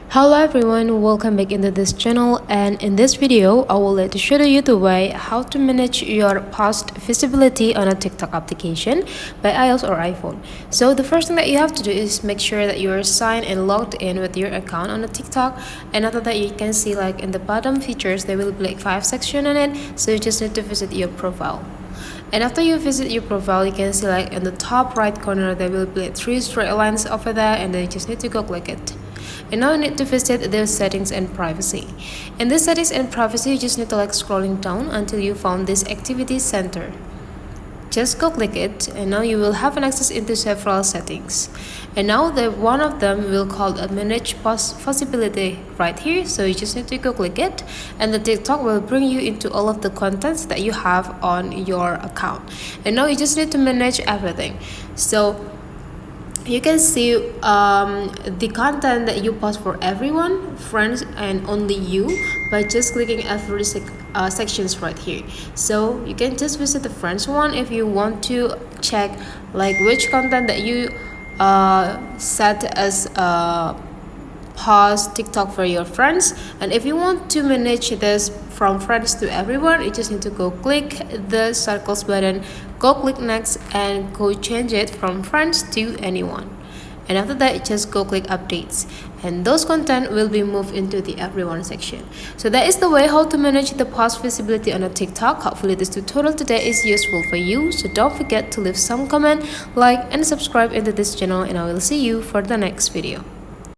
Hello everyone, welcome back into this channel, and in this video I will let to show you the way how to manage your post visibility on a TikTok application by iOS or iPhone. So the first thing that you have to do is make sure that you are signed and logged in with your account on the TikTok, and after that you can see like in the bottom features there will be like 5 sections on it, so you just need to visit your profile. And after you visit your profile, you can see like in the top right corner there will be like 3 straight lines over there, and then you just need to go click it. And now you need to visit the settings and privacy. In this settings and privacy, you just need to like scrolling down until you found this activity center. Just go click it, and now you will have an access into several settings. And now the one of them will call a manage post visibility right here, so you just need to go click it, and the TikTok will bring you into all of the contents that you have on your account. And now you just need to manage everything. So you can see the content that you post for everyone, friends, and only you by just clicking every sections right here. So you can just visit the friends one if you want to check like which content that you set as post TikTok for your friends. And if you want to manage this from friends to everyone, you just need to go click the circles button, go click next, and go change it from friends to anyone. And after that, just go click updates, and those content will be moved into the everyone section. So that is the way how to manage the post visibility on a TikTok. Hopefully this tutorial today is useful for you, so don't forget to leave some comment, like, and subscribe into this channel, and I will see you for the next video.